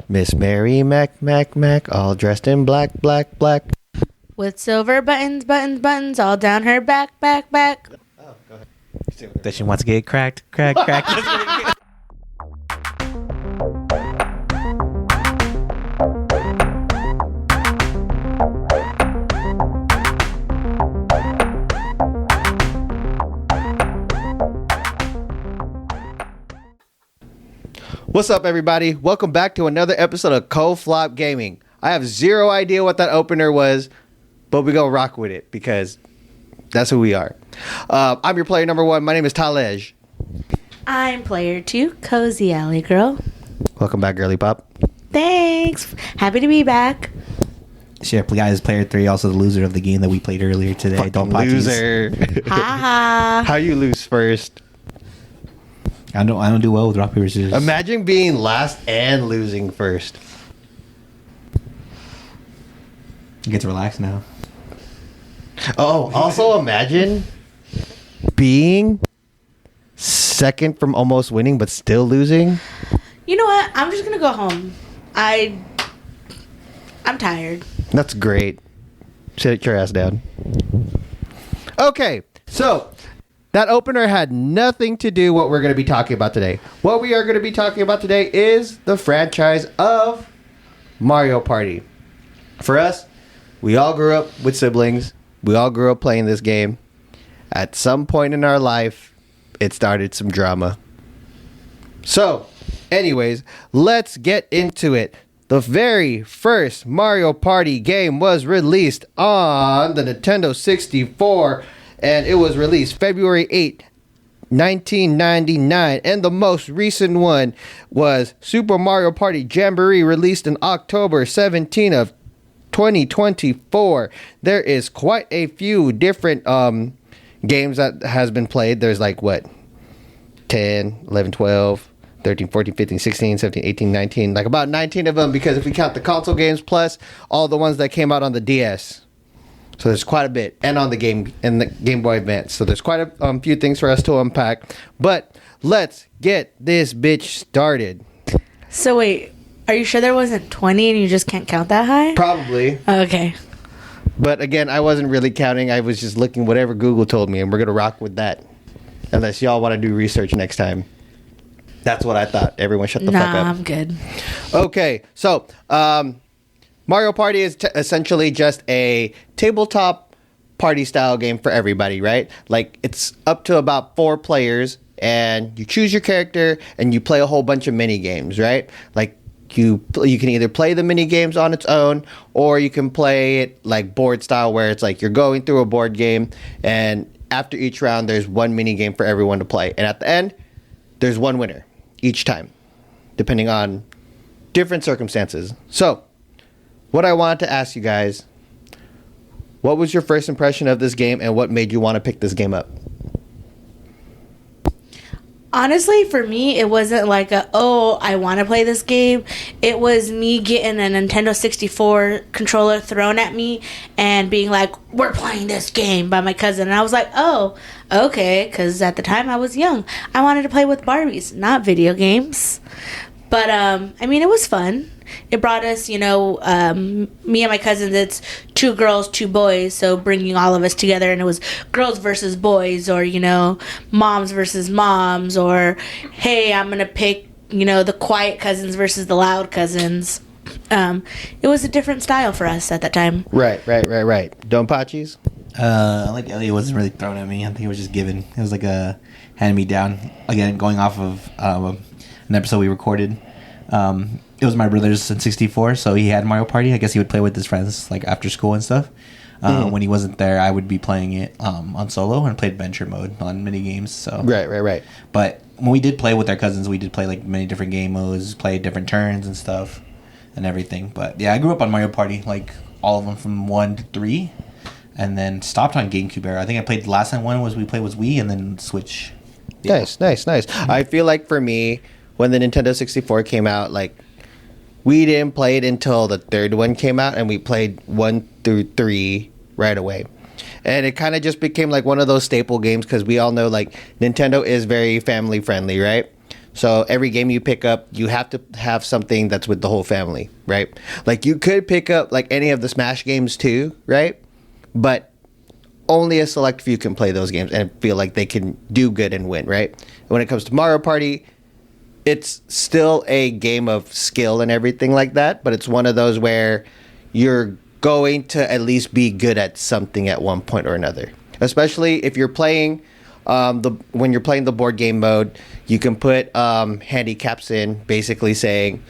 Miss Mary Mac Mac Mac, all dressed in black, black, black. With silver buttons, buttons, buttons, all down her back, back, back. Oh, go ahead. That she wants to get cracked, crack, crack. What's up, everybody? Welcome back to another episode of Co-Flop Gaming. I have zero idea what that opener was, but we gonna rock with it because that's who we are. I'm your player number one. My name is Talej. I'm player 2, Cozy Alley Girl. Welcome back, girly pop. Thanks. Happy to be back. Sure, guys, player 3, also the loser of the game that we played earlier today. Fucking Don't potties. loser. Ha ha. How you lose first? I don't do well with rock paper scissors. Imagine being last and losing first. You get to relax now. Oh, also imagine being second from almost winning but still losing. You know what? I'm just gonna go home. I'm tired. That's great. Sit your ass down. Okay, so that opener had nothing to do what we're going to be talking about today. What we are going to be talking about today is the franchise of Mario Party. For us, we all grew up with siblings. We all grew up playing this game. At some point in our life, it started some drama. So, anyways, let's get into it. The very first Mario Party game was released on the Nintendo 64, and it was released February 8, 1999. And the most recent one was Super Mario Party Jamboree, released in October 17 of 2024. There is quite a few different games that has been played. There's like, 10, 11, 12... 13, 14, 15, 16, 17, 18, 19. Like about 19 of them, because if we count the console games plus all the ones that came out on the DS. So there's quite a bit. And on the Game Boy Advance. So there's quite a few things for us to unpack. But let's get this bitch started. So wait, are you sure there wasn't 20 and you just can't count that high? Probably. Okay. But again, I wasn't really counting. I was just looking whatever Google told me. And we're going to rock with that. Unless y'all want to do research next time. That's what I thought. Everyone shut the fuck up. Nah, I'm good. Okay, so Mario Party is essentially just a tabletop party style game for everybody, right? Like, it's up to about 4 players, and you choose your character, and you play a whole bunch of mini games, right? Like, you can either play the mini games on its own, or you can play it like board style, where it's like you're going through a board game, and after each round, there's one mini game for everyone to play, and at the end, there's one winner each time, depending on different circumstances. So, what I wanted to ask you guys, what was your first impression of this game, and what made you want to pick this game up? Honestly, for me, it wasn't like I want to play this game. It was me getting a Nintendo 64 controller thrown at me and being like, we're playing this game, by my cousin. And I was like, oh, okay, because at the time I was young. I wanted to play with Barbies, not video games. But, I mean, it was fun. It brought us, me and my cousins, it's 2 girls, 2 boys, so bringing all of us together, and it was girls versus boys, or, moms versus moms, or, hey, I'm going to pick, the quiet cousins versus the loud cousins. It was a different style for us at that time. Right. Don't Pachis? Like Elliot wasn't really thrown at me. I think it was just given. It was like a hand-me-down. Again, going off of an episode we recorded. It was my brother's in 64, so he had Mario Party. I guess he would play with his friends like after school and stuff. When he wasn't there, I would be playing it on solo and play adventure mode on mini games. So Right. But when we did play with our cousins, we did play like many different game modes, play different turns and stuff and everything. But yeah, I grew up on Mario Party, like all of them from 1 to 3, and then stopped on GameCube era. I think I played the last time we played was Wii, and then Switch. Yeah. Nice. I feel like for me, when the Nintendo 64 came out, like, we didn't play it until the 3rd one came out, and we played 1 through 3 right away. And it kind of just became like one of those staple games, because we all know, like, Nintendo is very family friendly, right? So every game you pick up, you have to have something that's with the whole family, right? Like you could pick up like any of the Smash games too, right? But only a select few can play those games and feel like they can do good and win, right? And when it comes to Mario Party, it's still a game of skill and everything like that, but it's one of those where you're going to at least be good at something at one point or another. Especially if you're playing when you're playing the board game mode, you can put handicaps in, basically saying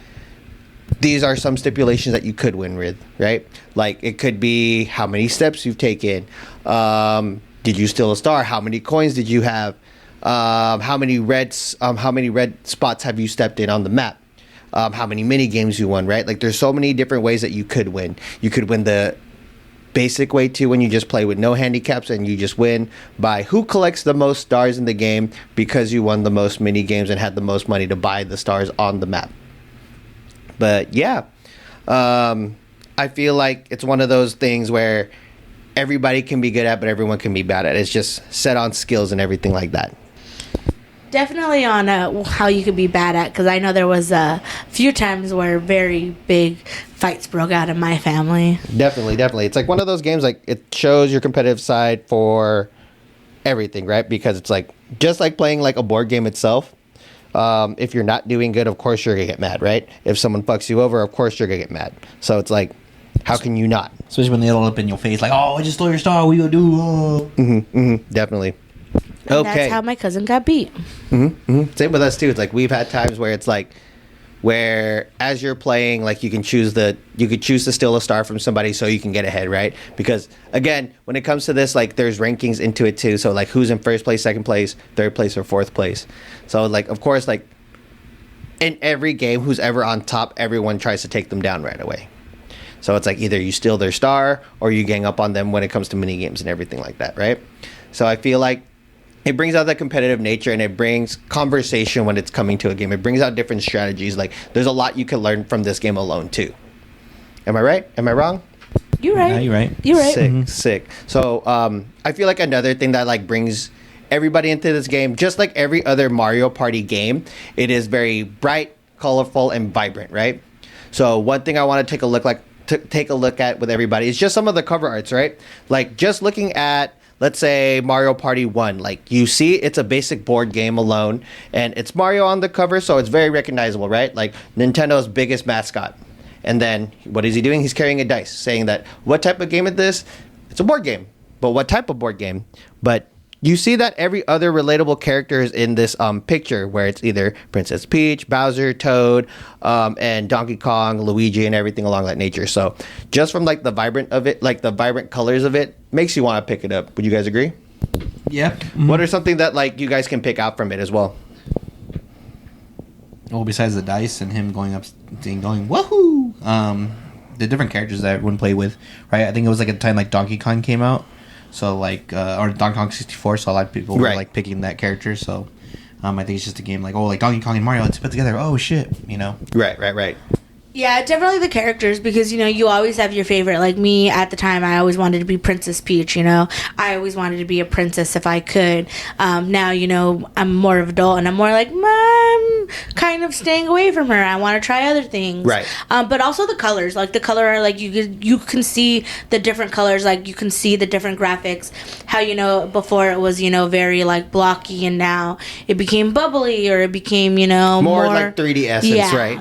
these are some stipulations that you could win with, right? Like it could be how many steps you've taken, did you steal a star, how many coins did you have, how many red spots have you stepped in on the map, how many mini games you won, right? Like there's so many different ways that you could win. You could win the basic way too, when you just play with no handicaps and you just win by who collects the most stars in the game because you won the most mini games and had the most money to buy the stars on the map. But yeah, I feel like it's one of those things where everybody can be good at, but everyone can be bad at. It's just set on skills and everything like that. Definitely on how you could be bad at, because I know there was a few times where very big fights broke out in my family. Definitely. It's like one of those games, like it shows your competitive side for everything, right? Because it's like just like playing like a board game itself. If you're not doing good, of course you're gonna get mad, right? If someone fucks you over, of course you're gonna get mad. So it's like, how can you not? Especially when they all up in your face, like, "Oh, I just stole your star. What you gonna do?" Oh. Definitely. And that's how my cousin got beat. Same with us too. It's like we've had times where it's like, where as you're playing, like you could choose to steal a star from somebody so you can get ahead, right? Because again, when it comes to this, like there's rankings into it too. So like who's in first place, second place, third place, or fourth place. So like of course, like in every game, who's ever on top, everyone tries to take them down right away. So it's like either you steal their star or you gang up on them when it comes to mini games and everything like that, right? So I feel like it brings out that competitive nature and it brings conversation when it's coming to a game. It brings out different strategies. Like there's a lot you can learn from this game alone too. Am I right? Am I wrong? You're right. No, you're right. You're right. Sick. So I feel like another thing that like brings everybody into this game, just like every other Mario Party game, it is very bright, colorful, and vibrant, right? So one thing I want to take a look at with everybody is just some of the cover arts, right? Like just looking at, let's say Mario Party 1, like you see it's a basic board game alone and it's Mario on the cover, so it's very recognizable, right? Like Nintendo's biggest mascot. And then what is he doing? He's carrying a dice, saying that what type of game is this? It's a board game. But what type of board game? But you see that every other relatable character is in this picture, where it's either Princess Peach, Bowser, Toad, and Donkey Kong, Luigi, and everything along that nature. So just from like the vibrant of it, like the vibrant colors of it, makes you want to pick it up. Would you guys agree? Yeah. Mm-hmm. What are something that like you guys can pick out from it as well? Well, besides the dice and him going up and going woohoo, the different characters that everyone played with, right? I think it was like a time like Donkey Kong came out. So like, or Donkey Kong 64, so a lot of people were like picking that character. So, I think it's just a game like, oh, like Donkey Kong and Mario, let's put together. Oh shit, you know? Right. Yeah, definitely the characters, because, you know, you always have your favorite. Like me, at the time, I always wanted to be Princess Peach, you know. I always wanted to be a princess if I could. Now, you know, I'm more of an adult, and I'm more like, Mom, kind of staying away from her. I want to try other things. Right. But also the colors. Like, the color, like, you can see the different colors. Like, you can see the different graphics. How, you know, before it was, you know, very, like, blocky, and now it became bubbly, or it became, you know, more like 3D essence, right?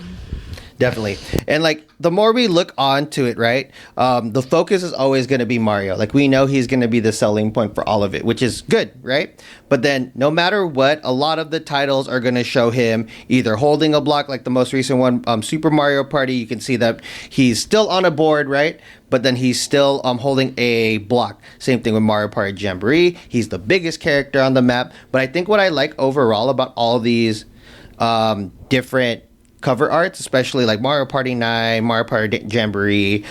Definitely. And like the more we look onto it, right, the focus is always going to be Mario. Like we know he's going to be the selling point for all of it, which is good, right? But then no matter what, a lot of the titles are going to show him either holding a block, like the most recent one, Super Mario Party. You can see that he's still on a board, right? But then he's still holding a block. Same thing with Mario Party Jamboree. He's the biggest character on the map. But I think what I like overall about all these different cover arts, especially like Mario Party 9, Mario Party Jamboree,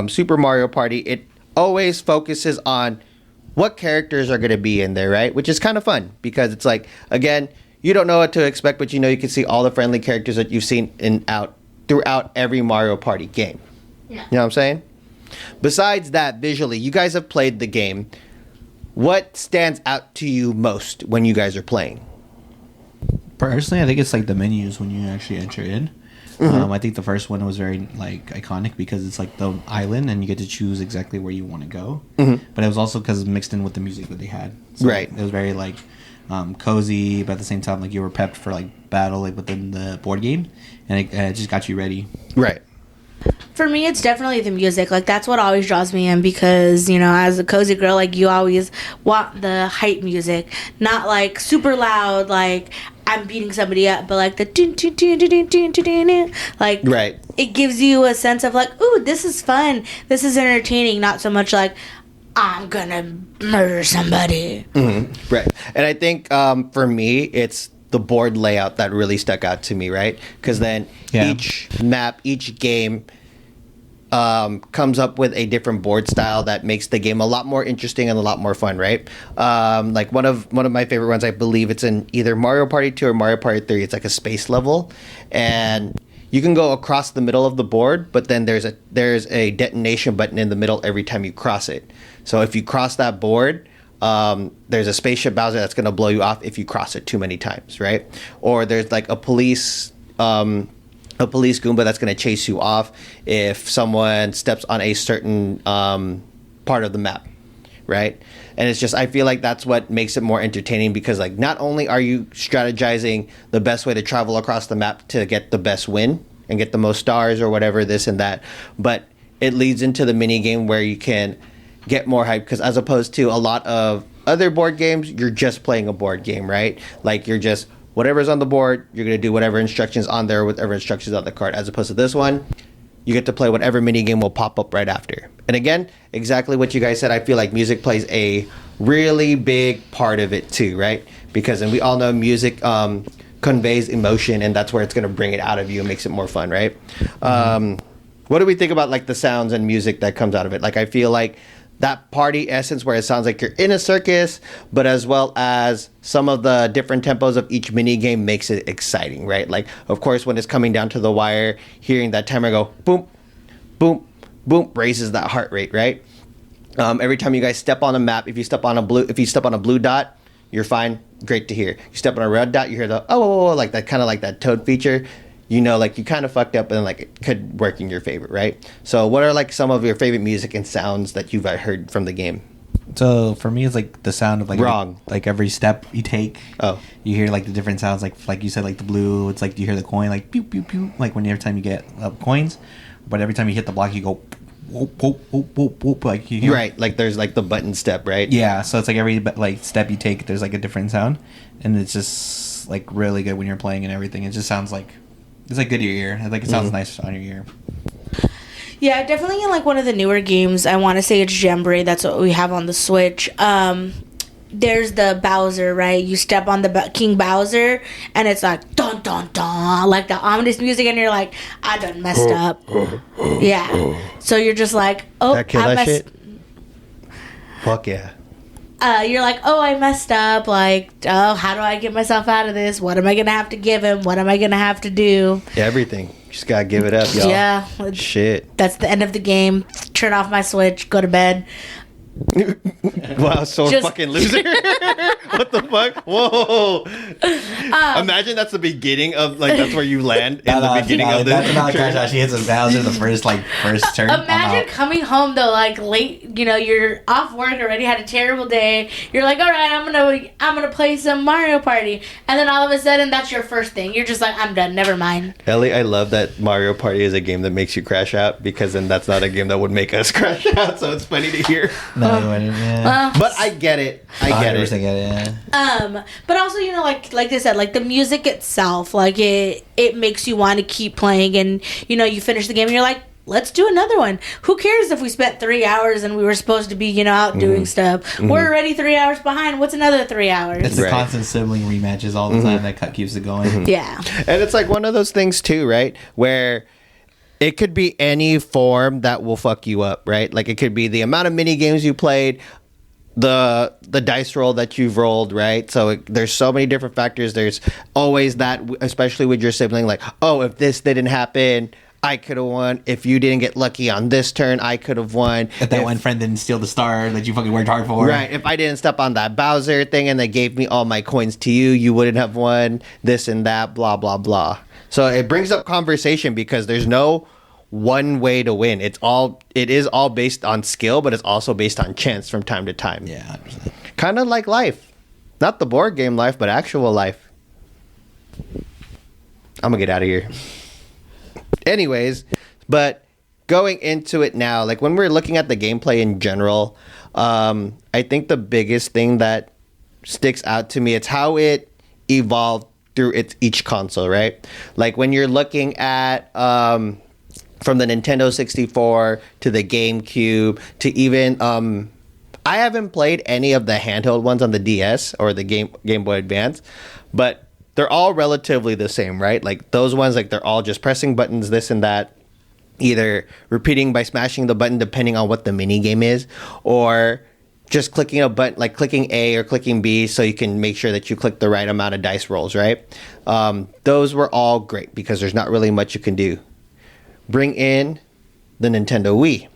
Super Mario Party, it always focuses on what characters are going to be in there, right? Which is kind of fun, because it's like, again, you don't know what to expect, but you know you can see all the friendly characters that you've seen throughout every Mario Party game. Yeah. You know what I'm saying? Besides that, visually, you guys have played the game. What stands out to you most when you guys are playing? Personally, I think it's like the menus when you actually enter in. I think the first one was very like iconic because it's like the island and you get to choose exactly where you want to go. But it was also because mixed in with the music that they had. So Right. It was very like cozy, but at the same time like you were prepped for like battle like within the board game, and it just got you ready. Right. For me, it's definitely the music. Like, that's what always draws me in because, you know, as a cozy girl, like, you always want the hype music. Not, like, super loud, like, I'm beating somebody up, but, like, the dun, dun, dun, dun, dun, dun, dun, dun, dun. Like, Right. it gives you a sense of, like, ooh, this is fun. This is entertaining. Not so much like, I'm gonna murder somebody. Right. And I think for me, it's the board layout that really stuck out to me, right? Because then each map, each game comes up with a different board style that makes the game a lot more interesting and a lot more fun, right? Like one of my favorite ones, I believe it's in either Mario Party 2 or Mario Party 3. It's like a space level, and you can go across the middle of the board, but then there's a detonation button in the middle every time you cross it. So if you cross that board, there's a spaceship Bowser that's going to blow you off if you cross it too many times, right? Or there's like a police Goomba that's going to chase you off if someone steps on a certain part of the map, right? And it's just, I feel like that's what makes it more entertaining because, like, not only are you strategizing the best way to travel across the map to get the best win and get the most stars or whatever, this and that, but it leads into the mini game where you can get more hype because as opposed to a lot of other board games, you're just playing a board game, right? Like, you're just, whatever's on the board, you're going to do whatever instructions on there, whatever instructions on the card. As opposed to this one, you get to play whatever mini game will pop up right after. And again, exactly what you guys said, I feel like music plays a really big part of it too, right? Because, and we all know music conveys emotion, and that's where it's going to bring it out of you and makes it more fun, right? What do we think about like the sounds and music that comes out of it? Like, I feel like that party essence where it sounds like you're in a circus, but as well as some of the different tempos of each mini game makes it exciting, right? Like, of course, when it's coming down to the wire, hearing that timer go boom, boom, boom, raises that heart rate, right? Every time you guys step on a map, if you step on a blue dot, you're fine. Great to hear. You step on a red dot, you hear the like that, kind of like that Toad feature. You know, like, you kind of fucked up and, like, it could work in your favor, right? So what are, like, some of your favorite music and sounds that you've heard from the game? So for me, it's like the sound of like every step you take. Oh, you hear like the different sounds, like you said, like the blue. It's like you hear the coin, like pew pew pew, like every time you get coins. But every time you hit the block, you go whoop whoop whoop whoop whoop. Like you hear, right, like there's like the button step, right? Yeah, so it's like every like step you take, there's like a different sound, and it's just like really good when you're playing and everything. It just sounds like. It's like good to your ear. Like it sounds nice on your ear. Yeah, definitely in like one of the newer games. I want to say it's Jamboree. That's what we have on the Switch. There's the Bowser, right? You step on the King Bowser, and it's like dun dun dun, like the ominous music, and you're like, I done messed up. Yeah. So you're just like, oh, that kill that shit. Fuck yeah. You're like, oh, I messed up. Like, oh, how do I get myself out of this? What am I gonna have to give him? What am I gonna have to do? Everything. Just gotta give it up, y'all. Yeah. Shit. That's the end of the game. Turn off my Switch. Go to bed. Wow, so fucking loser. What the fuck? Whoa. Imagine that's the beginning of, like, that's where you land in the beginning of this. That's about Crash Out. She hits a Bowser the first turn. Imagine coming home, though, like, late, you know, you're off work already, had a terrible day. You're like, all right, I'm gonna play some Mario Party. And then all of a sudden, that's your first thing. You're just like, I'm done. Never mind. Ellie, I love that Mario Party is a game that makes you crash out, because then that's not a game that would make us crash out, so it's funny to hear. No, yeah. But I get it. I get it. Yeah. But also, you know, like I said, like the music itself, like it makes you want to keep playing, and you know, you finish the game and you're like, let's do another one. Who cares if we spent 3 hours and we were supposed to be, you know, out doing stuff? We're already 3 hours behind. What's another 3 hours? It's the constant sibling rematches all the time that keeps it going. Yeah. And it's like one of those things too, right? Where it could be any form that will fuck you up, right? Like it could be the amount of mini games you played, the dice roll that you've rolled, right? So there's so many different factors. There's always that, especially with your sibling, like, oh, if this didn't happen, I could have won. If you didn't get lucky on this turn, I could have won. If that one friend didn't steal the star that you fucking worked hard for. Right. If I didn't step on that Bowser thing and they gave me all my coins to you, you wouldn't have won this and that, blah, blah, blah. So it brings up conversation because there's no one way to win. It is all based on skill, but it's also based on chance from time to time. Yeah, 100%. Kind of like life. Not the board game life, but actual life. I'm gonna get out of here. Anyways, but going into it now, like when we're looking at the gameplay in general, I think the biggest thing that sticks out to me, it's how it evolved through each console, right? Like when you're looking at from the Nintendo 64 to the GameCube to even I haven't played any of the handheld ones on the DS or the Game Boy Advance, but they're all relatively the same, right? Like those ones, like they're all just pressing buttons, this and that, either repeating by smashing the button depending on what the mini game is, or just clicking a button, like clicking A or clicking B, so you can make sure that you click the right amount of dice rolls, right? Those were all great because there's not really much you can do. Bring in the Nintendo Wii.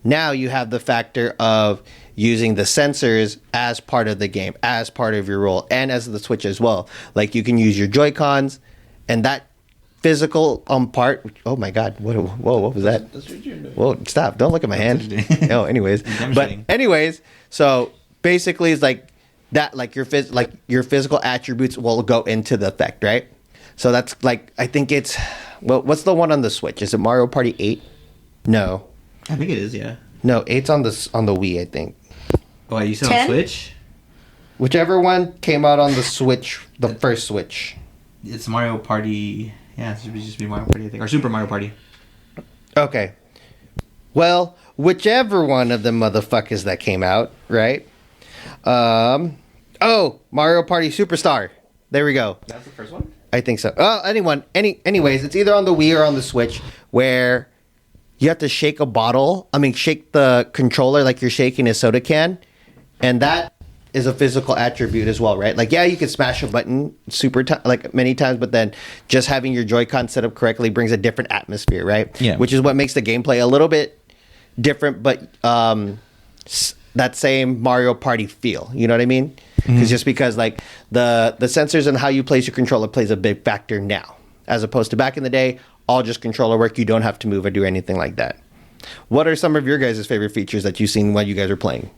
Now you have the factor of using the sensors as part of the game, as part of your role, and as the Switch as well. Like you can use your Joy-Cons and that physical part. Oh my God! Whoa! What was that? Whoa! Stop! Don't look at my hand. No. Anyways, so basically, it's like that. Like your physical attributes will go into the effect, right? So that's like I think it's what's the one on the Switch? Is it Mario Party 8? No. I think it is. Yeah. No, 8's on the Wii, I think. Oh, you said on Switch? Whichever one came out on the Switch, the first Switch. It's Mario Party. Yeah, it should just be Mario Party, I think. Or Super Mario Party. Okay. Well, whichever one of the motherfuckers that came out, right? Mario Party Superstar. There we go. That's the first one? I think so. Anyways, it's either on the Wii or on the Switch where you have to shake the controller like you're shaking a soda can. And that is a physical attribute as well, right? Like, yeah, you can smash a button like many times, but then just having your Joy-Con set up correctly brings a different atmosphere, right? Yeah. Which is what makes the gameplay a little bit different, but that same Mario Party feel. You know what I mean? Because like the sensors and how you place your controller plays a big factor now, as opposed to back in the day, all just controller work. You don't have to move or do anything like that. What are some of your guys' favorite features that you've seen while you guys are playing?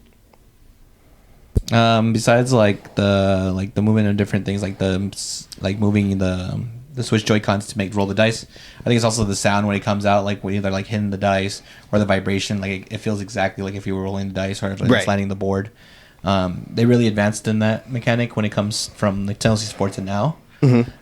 Besides like the movement of different things, like moving the Switch Joy-Cons to roll the dice. I think it's also the sound when it comes out, like when you're like hitting the dice or the vibration. Like it feels exactly like if you were rolling the dice or like sliding the board. They really advanced in that mechanic when it comes from the Nintendo 64 to now.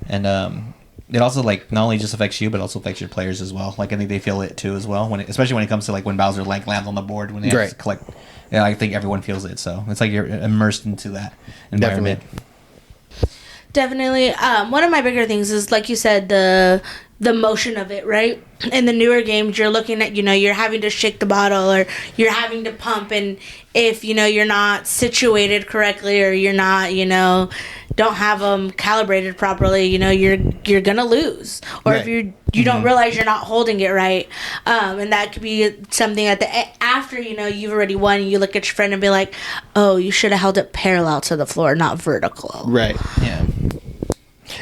And it also like not only just affects you, but also affects your players as well. Like I think they feel it too as well, especially when it comes to like when Bowser like lands on the board when they have to collect. Yeah, I think everyone feels it. So it's like you're immersed into that environment. Definitely. One of my bigger things is, like you said, the motion of it, right? In the newer games, you're looking at, you're having to shake the bottle or you're having to pump, and if, you're not situated correctly or you're not, don't have them calibrated properly, you're gonna lose. Or if you don't realize you're not holding it right, and that could be something after you've already won. You look at your friend and be like, "Oh, you should have held it parallel to the floor, not vertical." Right. Yeah.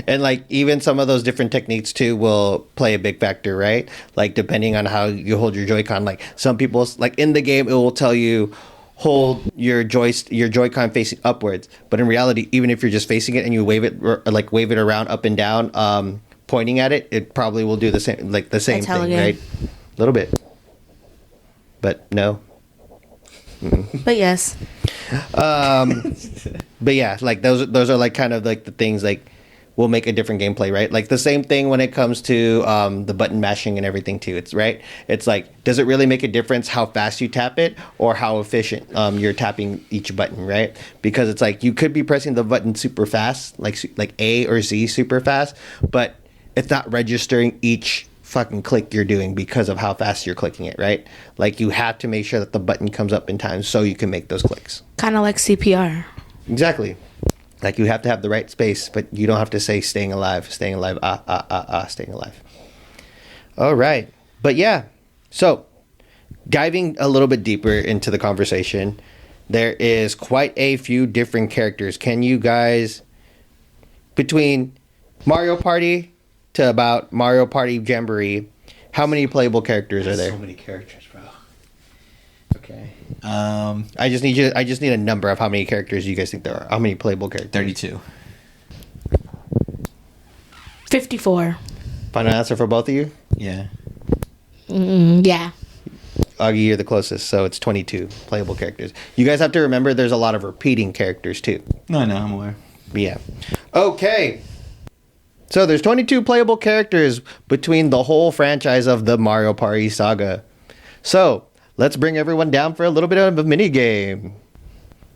And like even some of those different techniques too will play a big factor, right? Like depending on how you hold your Joy-Con. Like some people, like in the game, it will tell you hold your Joy-Con facing upwards, but in reality, even if you're just facing it and you wave it around up and down, pointing at it, it probably will do the same thing, right? A little bit, but no. But yes. But yeah, like those are like kind of like the things like will make a different gameplay, right? Like the same thing when it comes to the button mashing and everything too. It's right. It's like, does it really make a difference how fast you tap it or how efficient you're tapping each button, right? Because it's like you could be pressing the button super fast, like A or Z super fast, but it's not registering each fucking click you're doing because of how fast you're clicking it, right? Like you have to make sure that the button comes up in time so you can make those clicks. Kind of like CPR. Exactly. Like you have to have the right space, but you don't have to say staying alive, staying alive. Staying alive. All right. But yeah, so diving a little bit deeper into the conversation, there is quite a few different characters. Can you guys, between Mario Party to about Mario Party Jamboree, how many playable characters are there? So many characters, bro. Okay. I just need a number of how many characters you guys think there are. How many playable characters? 32. 54. Final answer for both of you? Yeah. Yeah. Augie, you're the closest, so it's 22 playable characters. You guys have to remember there's a lot of repeating characters too. No, I'm aware. Yeah. Okay. So there's 22 playable characters between the whole franchise of the Mario Party saga. So let's bring everyone down for a little bit of a mini game.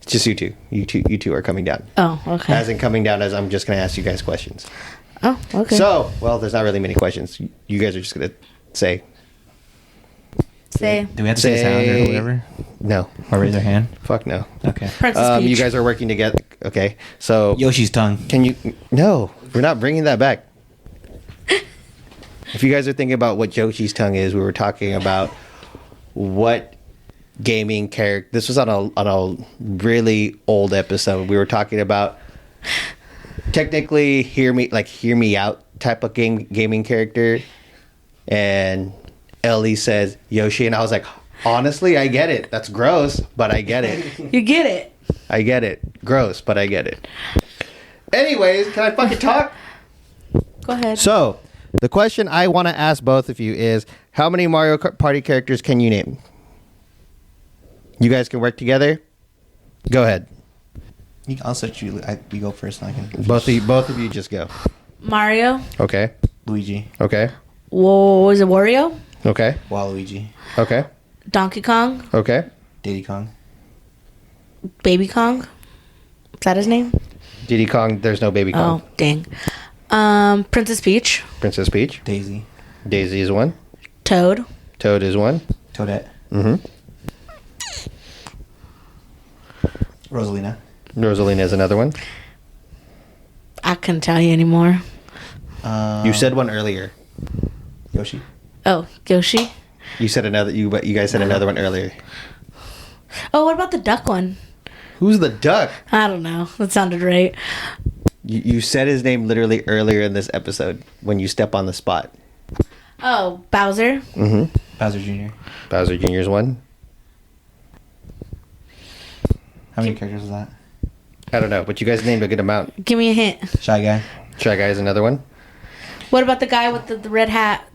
It's just you two. You two are coming down. Oh, okay. As in coming down, as I'm just going to ask you guys questions. Oh, okay. So, well, there's not really many questions. You guys are just going to say. Say. Do we have to say a sound or whatever? No. Or raise our hand? Fuck no. Okay. Princess Peach. You guys are working together. Okay. So. Yoshi's tongue. Can you? No, we're not bringing that back. If you guys are thinking about what Yoshi's tongue is, we were talking about what gaming character. This was on a really old episode. We were talking about technically hear me out type of gaming character, and Ellie says Yoshi, and I was like, honestly, I get it. That's gross, but I get it. You get it. I get it. Gross, but I get it. Anyways, can I fucking talk? Go ahead. So, the question I want to ask both of you is, how many Mario Party characters can you name? You guys can work together? Go ahead. I'll set you. You go first, and I can. Both of you just go. Mario. Okay. Luigi. Okay. Whoa, was it Wario? Okay. Waluigi. Okay. Donkey Kong. Okay. Diddy Kong. Baby Kong. Is that his name? Diddy Kong, there's no Baby Kong. Oh, dang. Princess Peach. Princess Peach. Daisy. Daisy is one. Toad. Toad is one. Toadette. Mm-hmm. Rosalina. Rosalina is another one. I couldn't tell you anymore. You said one earlier. Yoshi. Oh, Yoshi. You said another. You guys said another one earlier. Oh, what about the duck one? Who's the duck? I don't know. That sounded right. You said his name literally earlier in this episode when you step on the spot. Oh, Bowser. Mm-hmm. Bowser Jr. Bowser Jr. is one. How many characters was that? I don't know, but you guys named a good amount. Give me a hint. Shy Guy. Shy Guy is another one. What about the guy with the red hat?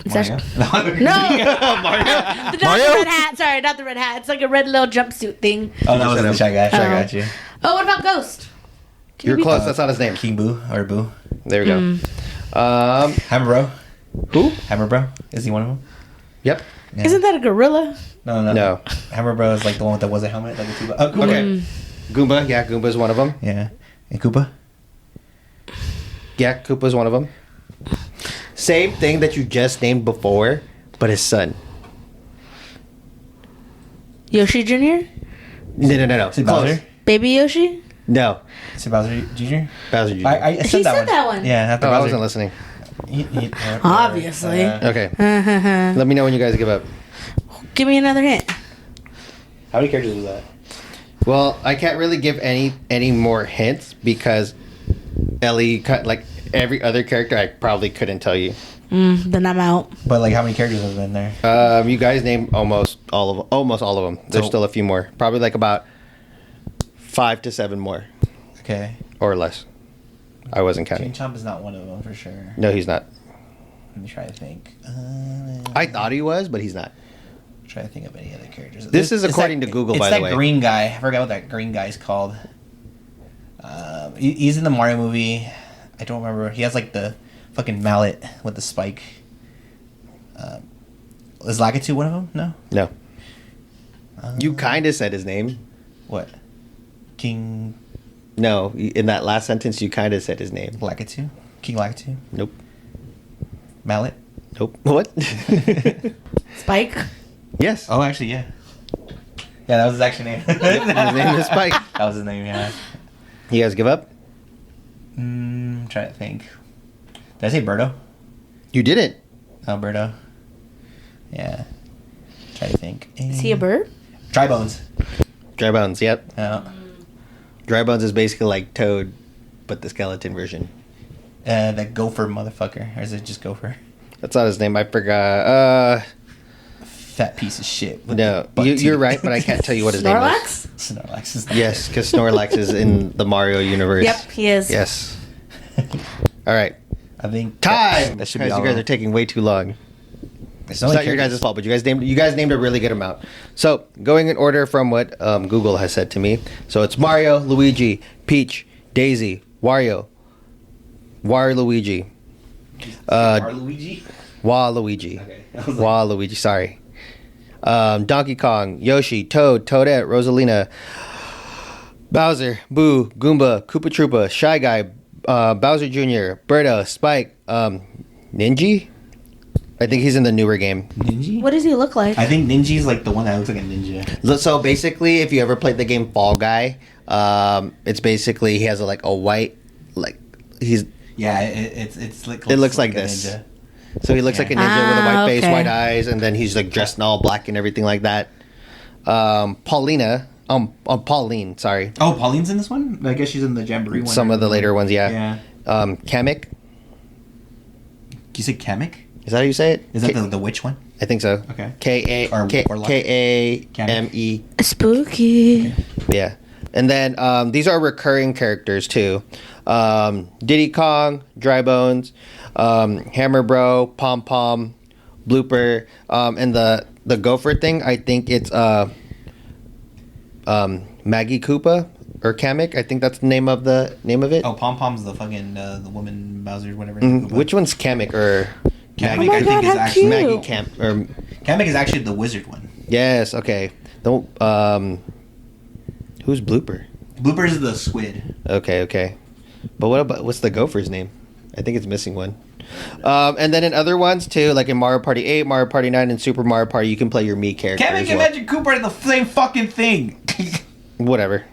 Is Mario. that- No! Mario. The not the red hat. Sorry, not the red hat. It's like a red little jumpsuit thing. Oh, that was the Shy Guy. Shy Oh. Guy, got you. Oh, what about Ghost? Can You're you be- close. That's not his name. King Boo or Boo. There we go. Hammer Bro. Who? Hammer Bro. Is he one of them? Yep. Yeah. Isn't that a gorilla? No. No. Hammer Bro is like the one with the was a helmet. Like the Koopa. Oh, Koopa. Okay. Goomba. Yeah, Goomba is one of them. Yeah. And Koopa. Yeah, Koopa is one of them. Same thing that you just named before, but his son. Yoshi Jr.? No. Is it Close. Bowser? Baby Yoshi? No. Is it Bowser Jr.? Bowser Jr. I said He that said one. that one. Yeah, after Oh, I Bowser. wasn't listening. Obviously. Okay. Let me know when you guys give up. Give me another hint. How many characters was that? Well, I can't really give any more hints because Ellie cut like every other character. I probably couldn't tell you. Then I'm out. But like, how many characters was in there? You guys named almost all of them. Almost all of them. There's So- still a few more. Probably like about 5 to 7 more Okay. or less. I wasn't King counting. Chomp is not one of them for sure. No, he's not. Let me try to think. I thought he was, but he's not. Try to think of any other characters. This is It's according that- to Google, it's by the that way. green guy. I forgot what that green guy's called. He's in the Mario movie. I don't remember. He has like the fucking mallet with the spike. Is Lakitu one of them? No. No. You kind of said his name. What? King No, in that last sentence, you kind of said his name. Lakitu? King Lakitu? Nope. Mallet? Nope. What? Spike? Yes. Oh, actually, yeah. Yeah, that was his actual name. His name is Spike. That was his name, yeah. You guys give up? Try to think. Did I say Birdo? You didn't. Alberto. Yeah. Try to think. Is he a bird? Dry bones. Dry Bones, yep. Yeah. Dry Bones is basically like Toad, but the skeleton version. That gopher motherfucker. Or is it just gopher? That's not his name. I forgot. Fat piece of shit. with No, the butt you're teeth. right, but I can't tell you what his name is. Snorlax? Snorlax is not Yes, because Snorlax is in the Mario universe. Yep, he is. Yes. All right. I think Time. That should Guys, be all you guys of are taking way too long. It's It's not your guys' fault, but you guys named a really good amount. So going in order from what Google has said to me. So it's Mario, Luigi, Peach, Daisy, Wario, Luigi, Luigi. Waluigi, Okay. Waluigi. Sorry. Donkey Kong, Yoshi, Toad, Toadette, Rosalina, Bowser, Boo, Goomba, Koopa Troopa, Shy Guy, Bowser Jr., Birdo, Spike, Ninja. I think he's in the newer game. Ninja? What does he look like? I think Ninja's like the one that looks like a ninja. So basically, if you ever played the game Fall Guy, it's basically he has a white, like he's. Yeah, it's like It looks like a this. ninja. So he looks like a ninja with a white face, okay. white eyes, and then he's like dressed in all black and everything like that. Pauline, sorry. Oh, Pauline's in this one? I guess she's in the Jamboree one. Some of the later ones, yeah. Yeah. Kamek, You say Kamek? is that how you say it? Is that the witch one? I think so. Okay. K-A-M-E. Spooky. Yeah. And then these are recurring characters too. Diddy Kong, Dry Bones, Hammer Bro, Pom Pom, Blooper, and the gopher thing, I think it's Maggie Koopa or Kamek. I think that's the name of it. Oh, Pom Pom's the fucking the woman Bowser, whatever. Which one's Kamek or Kamek? Oh my I God, think is how actually cute. Maggie Camp or Kamek is actually the wizard one. yes, okay. Don't who's Blooper? Blooper is the squid. Okay. But what's the gopher's name? I think it's missing one. And then in other ones too, like in Mario Party 8, Mario Party 9, and Super Mario Party, you can play your Mii character. Kamek as and well. Magic Cooper are the same fucking thing. Whatever.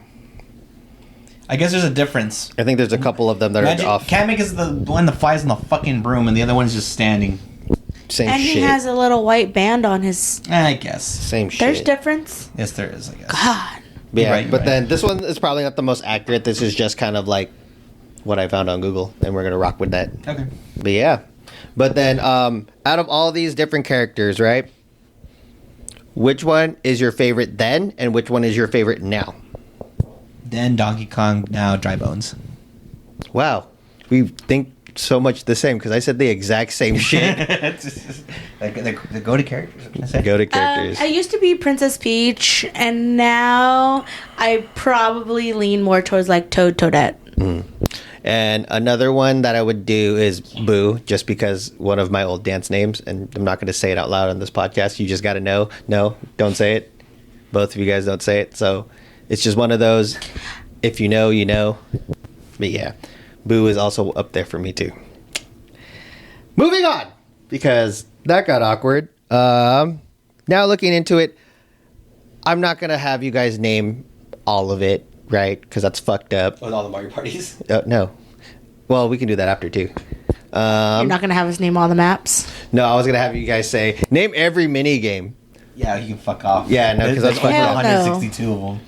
I guess there's a difference. I think there's a couple of them that are off. Kamek is the one that flies on the fucking broom, and the other one's just standing. Same And shit. he has a little white band on his. I guess. Same shit. There's difference. Yes, there is. I guess. God. Yeah, You're right, but then this one is probably not the most accurate. This is just kind of like what I found on Google, and we're gonna rock with that. Okay. But yeah, but then out of all these different characters, right? Which one is your favorite then, and which one is your favorite now? Then Donkey Kong, now Dry Bones. Wow, we think so much the same because I said the exact same shit. the go-to characters. What can I say? Go to characters. I used to be Princess Peach, and now I probably lean more towards like Toadette. And another one that I would do is Boo, just because one of my old dance names, and I'm not going to say it out loud on this podcast. You just got to know. No, don't say it. Both of you guys don't say it. So it's just one of those. If you know, you know. But yeah, Boo is also up there for me too. Moving on, because that got awkward. Now looking into it, I'm not going to have you guys name all of it, right? Because that's fucked up. With all the Mario parties. No. Well, we can do that after too. You're not gonna have us name all the maps. No, I was gonna have you guys say name every mini game. Yeah, you can fuck off. Yeah, no, 'cause that's There's fucked over up. 162 of them.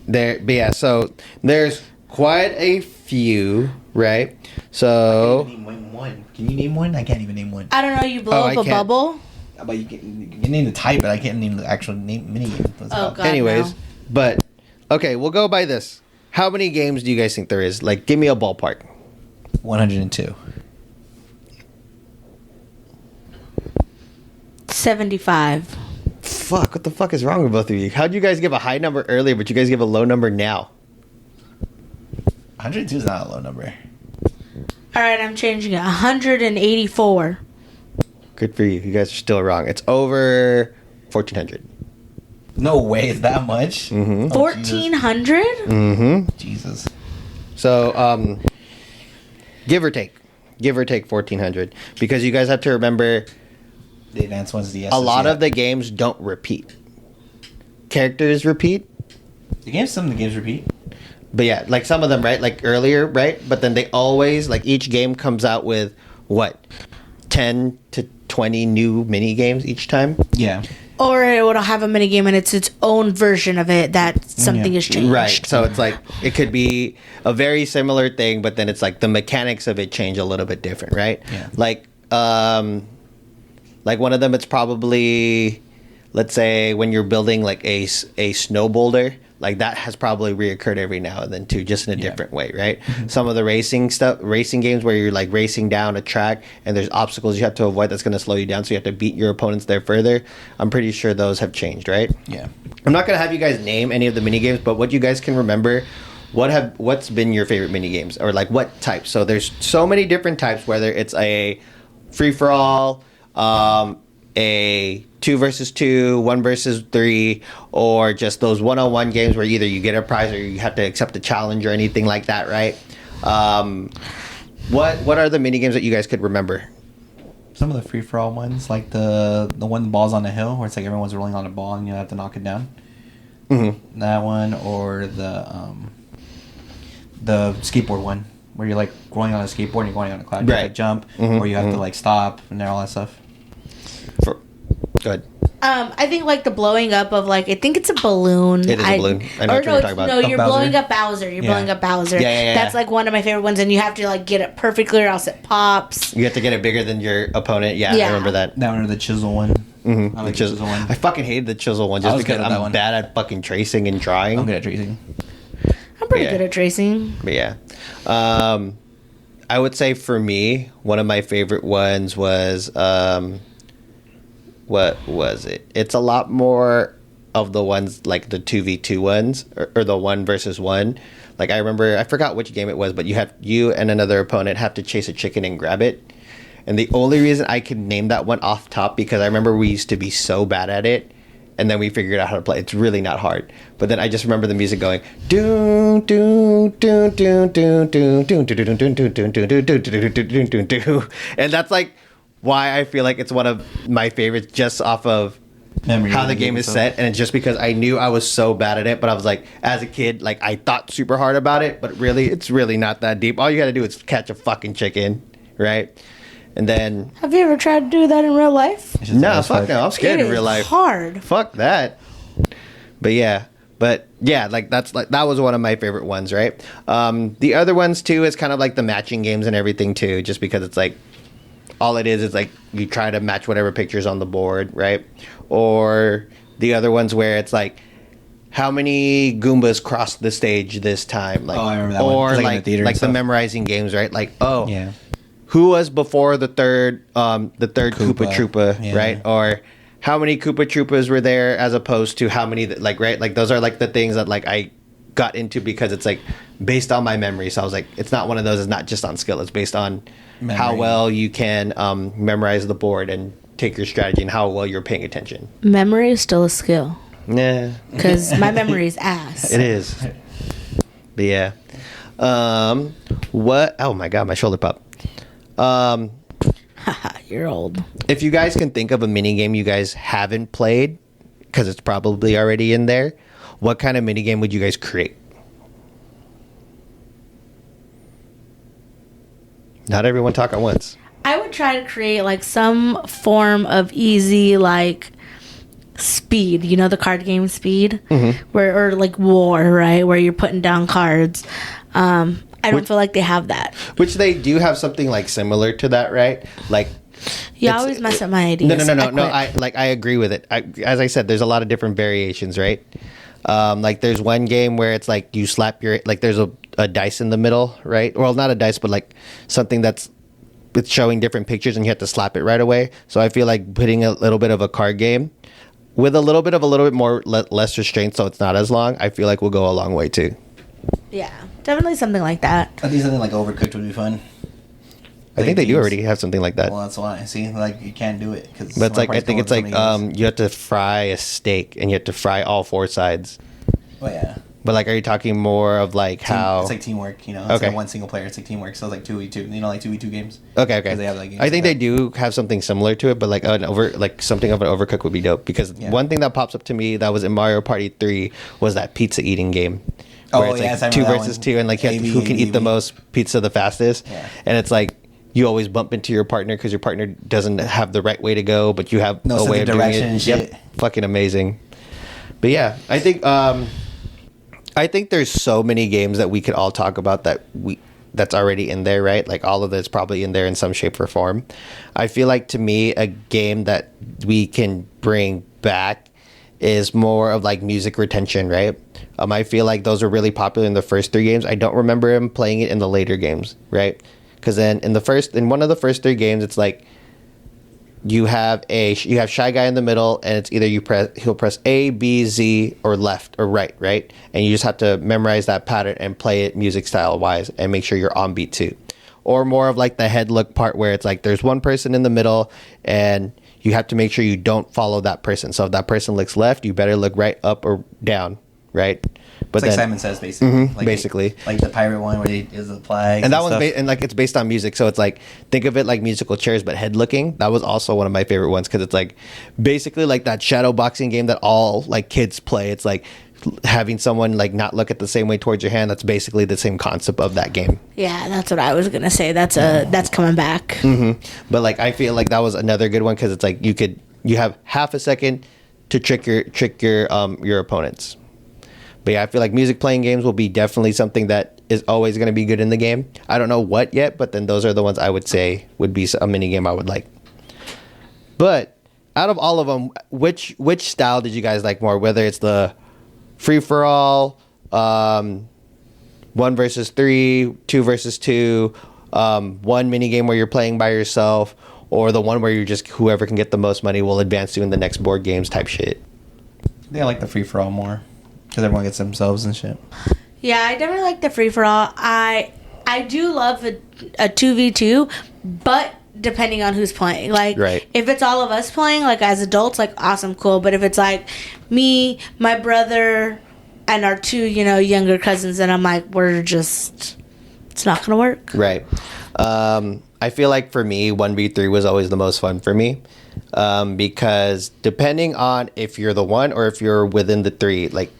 There, but yeah. So there's quite a few, right? So Name one. Can you name one? I can't even name one. I don't know. You blow Oh, up I a can't. bubble. But you can name the type, but I can't name the actual mini game. Oh, God. anyways, no. but okay, we'll go by this. How many games do you guys think there is? Like, give me a ballpark. 102. 75. Fuck, what the fuck is wrong with both of you? How'd you guys give a high number earlier, but you guys give a low number now? 102 is not a low number. All right, I'm changing it. 184. Good for you. You guys are still wrong. It's over 1,400. No way, it's that much? Mm-hmm. 1,400? Mm-hmm. Jesus. So, give or take 1,400, because you guys have to remember The advanced one's the a lot of the games don't repeat. Characters repeat, some of the games repeat. but yeah, like some of them, right? Like earlier, right? But then they always, like, each game comes out with what, 10 to 20 new mini games each time. Yeah. Or it would have a mini game and it's its own version of it that something is changed. Right. So it's like it could be a very similar thing, but then it's like the mechanics of it change a little bit different, right? Yeah. Like one of them, it's probably, let's say when you're building like a snow boulder, like that has probably reoccurred every now and then too, just in a different way, right? Some of the racing games where you're like racing down a track and there's obstacles you have to avoid that's going to slow you down, so you have to beat your opponents there further. I'm pretty sure those have changed, right? Yeah. I'm not going to have you guys name any of the mini games, but what you guys can remember, what's been your favorite mini games, or like what types? So there's so many different types, whether it's a free for all, a 2 versus 2, 1 versus 3, or just those one-on-one games where either you get a prize or you have to accept a challenge or anything like that, right? What are the mini games that you guys could remember? Some of the free for all ones, like the one ball's on the hill, where it's like everyone's rolling on a ball and you have to knock it down. Mm-hmm. That one, or the skateboard one, where you're like going on a skateboard and you're going on a cloud. You have to jump, or you have to like stop and all that stuff. Go ahead. I think like the blowing up of like, I think it's a balloon. It is a balloon. I know what you're talking about. No, you're Bowser. blowing up Bowser. You're blowing up Bowser. Yeah. That's like one of my favorite ones, and you have to like get it perfectly or else it pops. You have to get it bigger than your opponent. Yeah. I remember that. That one, or the chisel one. Mm-hmm. I like the chisel one. I fucking hated the chisel one just because I'm one. bad at fucking tracing and drawing. I'm good at tracing. I'm pretty good at tracing. But yeah. I would say for me, one of my favorite ones was what was it? It's a lot more of the ones like the 2v2 ones, or the 1 versus 1. Like I remember, I forgot which game it was, but you and another opponent have to chase a chicken and grab it. And the only reason I can name that one off top, because I remember we used to be so bad at it, and then we figured out how to play. It's really not hard. But then I just remember the music going do do do do do do do do do do do do do do do do do do, and that's like why I feel like it's one of my favorites, just off of how the game is set, and it's just because I knew I was so bad at it. But I was like, as a kid, like I thought super hard about it, but really, it's really not that deep. All you got to do is catch a fucking chicken, right? And then, have you ever tried to do that in real life? No, fuck no. I'm scared in real life. Hard. Fuck that. But yeah, like that was one of my favorite ones, right? The other ones too is kind of like the matching games and everything too, just because it's like all it is like you try to match whatever pictures on the board, right? Or the other ones where it's like, how many Goombas crossed the stage this time? Like, I remember that one. Or like the memorizing games, right? Like, who was before the third Koopa Troopa, right? Or how many Koopa Troopas were there as opposed to how many, like, right? Like, those are like the things that like I got into because it's like based on my memory. So I was like, it's not one of those. It's not just on skill. It's based on memory. How well you can memorize the board and take your strategy and how well you're paying attention. Memory is still a skill. Nah. Because my memory is ass. It is. But yeah. What? Oh my God, my shoulder popped. You're old. If you guys can think of a mini game you guys haven't played, because it's probably already in there, what kind of mini game would you guys create? Not everyone talk at once. I would try to create like some form of easy like Speed, you know, the card game Speed, or like War, right, where you're putting down cards. I don't feel like they have that. Which they do have something like similar to that, right? Like, you always mess up my ideas. No. I agree with it. As I said, there's a lot of different variations, right? Like there's one game where it's like you slap your, like there's a dice in the middle, right? Well, not a dice, but like something that's it's showing different pictures and you have to slap it right away. So I feel like putting a little bit of a card game with a little bit more less restraint, so it's not as long, I feel like will go a long way too. Yeah, definitely something like that. I think something like Overcooked would be fun. I think they do already have something like that. Well, that's why. See, like you can't do it because. But it's like I think it's like you have to fry a steak and you have to fry all four sides. Oh yeah. But like, are you talking more of like how? It's like teamwork, you know. It's like one single player. It's like teamwork. So it's like 2v2. You know, like 2v2 games. Okay. They have, like, games I think like they do have something similar to it, but like something of an Overcooked would be dope because one thing that pops up to me that was in Mario Party 3 was that pizza eating game. Where it's like 2 versus 2 and like who can eat the most pizza the fastest. Yeah. And it's like you always bump into your partner because your partner doesn't have the right way to go, but you have No a way of doing direction it. and shit. Yep, fucking amazing. But yeah, I think there's so many games that we could all talk about that's already in there, right? Like all of that's probably in there in some shape or form. I feel like to me a game that we can bring back is more of like music retention, right? I feel like those were really popular in the first 3 games. I don't remember him playing it in the later games, right? Because then in one of the first 3 games, it's like you have Shy Guy in the middle, and it's either he'll press A, B, Z, or left or right, and you just have to memorize that pattern and play it music style wise, and make sure you're on beat too. Or more of like the head look part where it's like there's one person in the middle, and you have to make sure you don't follow that person. So if that person looks left, you better look right, up, or down, right? But It's like Simon Says, basically. Basically. Like the pirate one where he is the flag. And that one's it's based on music, so it's like think of it like musical chairs, but head looking. That was also one of my favorite ones because it's like basically like that shadow boxing game that all like kids play. It's like having someone like not look at the same way towards your hand. That's basically the same concept of that game. Yeah, that's what I was gonna say. That's coming back. But like I feel like that was another good one because it's like you have half a second to trick your opponents. But yeah, I feel like music playing games will be definitely something that is always going to be good in the game. I don't know what yet, but then those are the ones I would say would be a mini game I would like. But out of all of them, which style did you guys like more? Whether it's the free for all, 1 versus 3, 2 versus 2, one mini game where you're playing by yourself, or the one where you're just whoever can get the most money will advance you in the next board games type shit. I think I like the free for all more because everyone gets themselves and shit. Yeah, I definitely like the free for all. I do love a 2v2, but depending on who's playing. Like, right. If it's all of us playing, like as adults, like awesome, cool. But if it's like me, my brother, and our 2, younger cousins, then I'm like, it's not gonna work. Right. I feel like for me, 1v3 was always the most fun for me. Because depending on if you're the 1 or if you're within the 3, like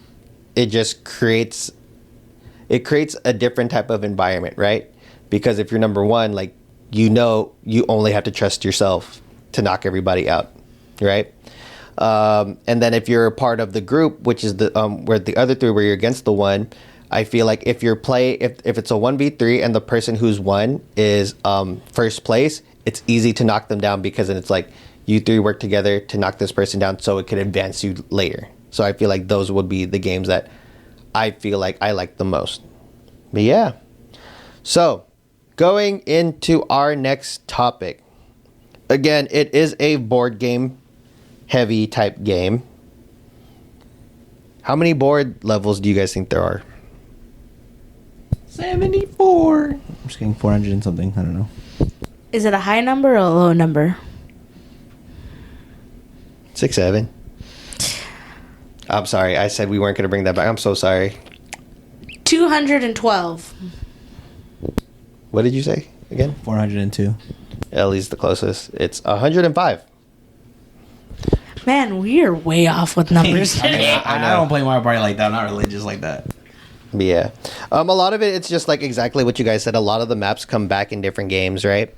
it just creates a different type of environment, right? Because if you're number 1, like you only have to trust yourself to knock everybody out, right? And then if you're a part of the group, which is the where the other 3 where you're against the 1, I feel like if it's a 1v3 and the person who's won is first place, it's easy to knock them down because then it's like you 3 work together to knock this person down so it could advance you later. So I feel like those would be the games that I feel like I like the most. But yeah. So going into our next topic. Again, it is a board game heavy type game. How many board levels do you guys think there are? 74. I'm just getting 400 and something. I don't know. Is it a high number or a low number? 6, 7. I'm sorry. I said we weren't going to bring that back. I'm so sorry. 212. What did you say again? 402. Ellie's the closest. It's 105. Man, we are way off with numbers today. I don't play Mario Party like that. I'm not religious like that. Yeah. A lot of it's just like exactly what you guys said. A lot of the maps come back in different games, right?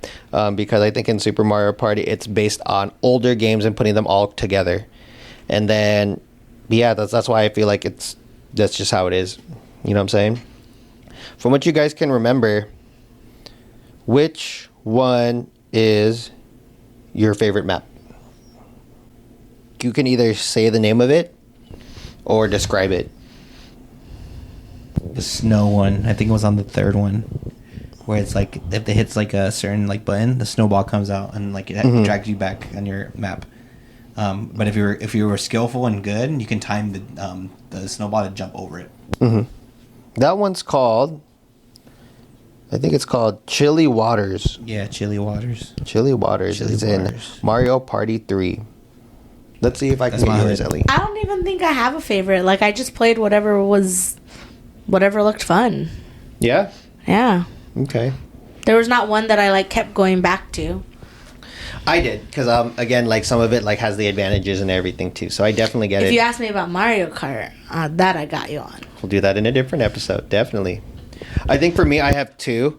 Because I think in Super Mario Party, it's based on older games and putting them all together. And then, yeah, that's why I feel like that's just how it is. You know what I'm saying? From what you guys can remember, which one is your favorite map? You can either say the name of it or describe it. The snow one. I think it was on the 3rd one. Where it's like, if it hits like a certain like button, the snowball comes out and like it drags you back on your map. But if you were skillful and good, you can time the snowball to jump over it. Mm-hmm. That one's called, I think it's called Chilly Waters. Yeah, Chilly Waters. Chilly Waters is in Mario Party 3. Let's see if I can get yours, Ellie. I don't even think I have a favorite. Like, I just played whatever looked fun. Yeah? Yeah. Okay. There was not one that I like kept going back to. I did, because again, like some of it like has the advantages and everything too. So I definitely get it. If you ask me about Mario Kart, that I got you on. We'll do that in a different episode, definitely. I think for me, I have 2.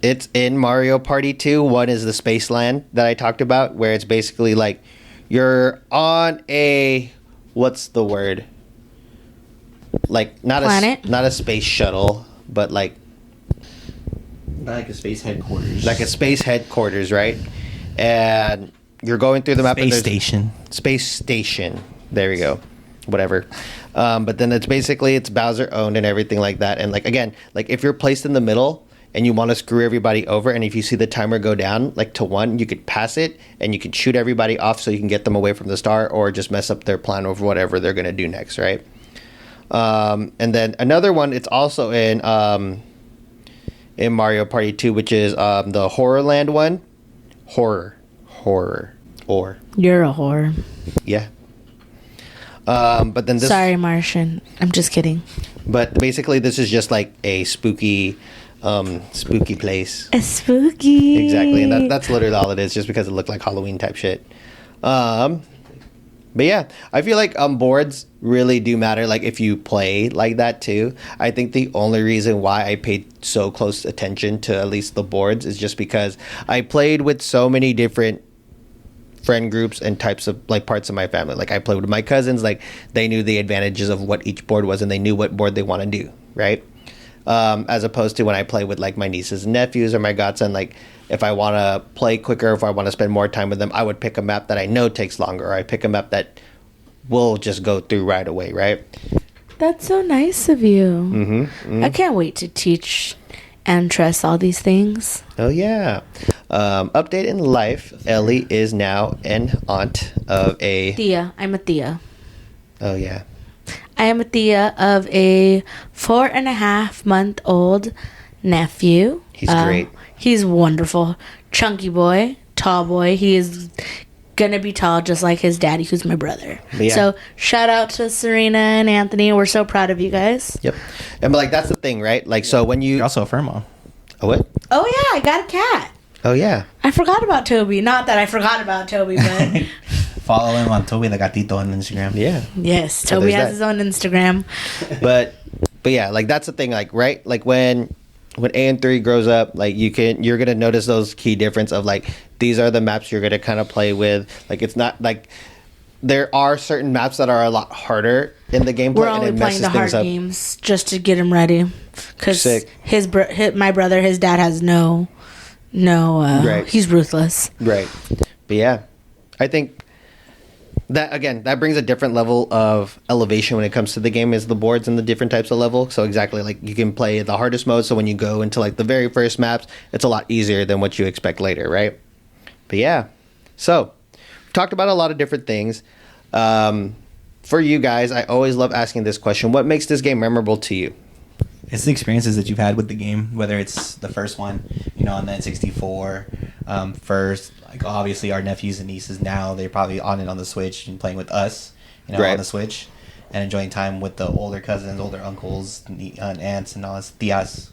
It's in Mario Party 2. One is the Space Land that I talked about, where it's basically like you're on a, what's the word? Like not Planet? not a space shuttle, but like Like a space headquarters. like a space headquarters, right? And you're going through the map. Space and station. Space station. There we go. Whatever. But then it's Bowser owned and everything like that. And like again, like if you're placed in the middle and you want to screw everybody over, and if you see the timer go down like to 1, you could pass it and you could shoot everybody off so you can get them away from the star, or just mess up their plan over whatever they're gonna do next, right? And then another one, it's also in Mario Party 2, which is the Horror Land one. Horror. You're a whore. Yeah. But then this. Sorry, Martian. I'm just kidding. But basically, this is just like a spooky place. A spooky. Exactly, and that's literally all it is, just because it looked like Halloween type shit. But yeah, I feel like boards really do matter. Like if you play like that too, I think the only reason why I paid so close attention to at least the boards is just because I played with so many different friend groups and types of like parts of my family. Like I played with my cousins, like they knew the advantages of what each board was and they knew what board they want to do, right? As opposed to when I play with like my nieces and nephews or my godson, like if I want to play quicker, if I want to spend more time with them, I would pick a map that I know takes longer, or I pick a map that will just go through right away, right? That's so nice of you. Mm-hmm. I can't wait to teach and trust all these things. Oh yeah. Update in life: Ellie is now an aunt of a. Thea. I'm a Thea. Oh yeah. I am a Thea of a 4.5-month-old nephew. He's great. He's wonderful. Chunky boy, tall boy. He is gonna be tall just like his daddy, who's my brother. Yeah. So shout out to Serena and Anthony. We're so proud of you guys. Yep. And but like that's the thing, right? Like so when You're also a fur mom. Oh what? Oh yeah, I got a cat. Oh yeah. I forgot about Toby. Not that I forgot about Toby, but Follow him on Toby the Gatito on Instagram. Yeah. yes, So Toby there's has that. his own Instagram. but yeah, like that's the thing, like right, like when AN3 grows up, like you're gonna notice those key difference of like these are the maps you're gonna kind of play with. Like it's not like there are certain maps that are a lot harder in the gameplay. We're and only it playing messes the hard things up. games just to get him ready, because Sick. my brother, his dad has no, Right. he's ruthless. Right. But yeah, I think that again, that brings a different level of elevation when it comes to the game, is the boards and the different types of level. So exactly, like you can play the hardest mode, so when you go into like the very first maps, it's a lot easier than what you expect later, right? But yeah, so we've talked about a lot of different things. For you guys, I always love asking this question: what makes this game memorable to you? It's the experiences that you've had with the game, whether it's the first one, on the N64, first, like obviously our nephews and nieces now, they're probably on it on the Switch and playing with us, Right. on the Switch, and enjoying time with the older cousins, older uncles, and aunts, and all this, tias.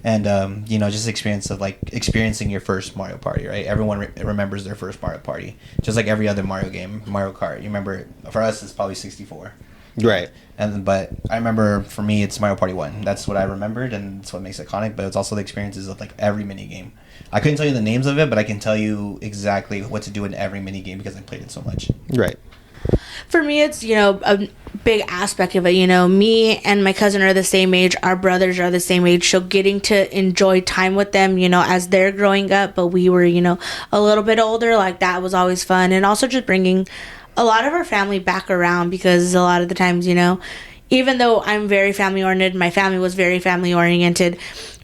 And, just experience of like experiencing your first Mario Party, right? Everyone remembers their first Mario Party, just like every other Mario game, Mario Kart. You remember, for us, it's probably 64. Right. But I remember, for me, it's Mario Party 1. That's what I remembered, and it's what makes it iconic. But it's also the experiences of like every mini game. I couldn't tell you the names of it, but I can tell you exactly what to do in every mini game because I played it so much. Right. For me, it's, a big aspect of it. Me and my cousin are the same age. Our brothers are the same age. So getting to enjoy time with them, as they're growing up, but we were, a little bit older, like that was always fun. And also just bringing a lot of our family back around, because a lot of the times, even though I'm very family oriented, my family was very family oriented.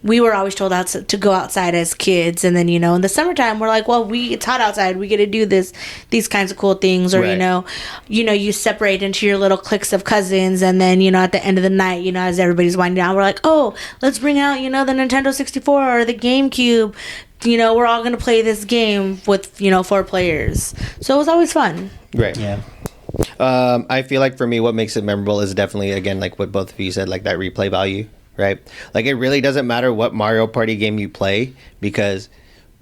We were always told to go outside as kids, and then in the summertime we're like, well, it's hot outside, we get to do these kinds of cool things, or Right. you separate into your little cliques of cousins, and then at the end of the night, as everybody's winding down, we're like, oh, let's bring out the Nintendo 64 or the GameCube. We're all gonna play this game with 4 players, so it was always fun. Right. Yeah. I feel like for me, what makes it memorable is definitely, again, like what both of you said, like that replay value, right? Like it really doesn't matter what Mario Party game you play, because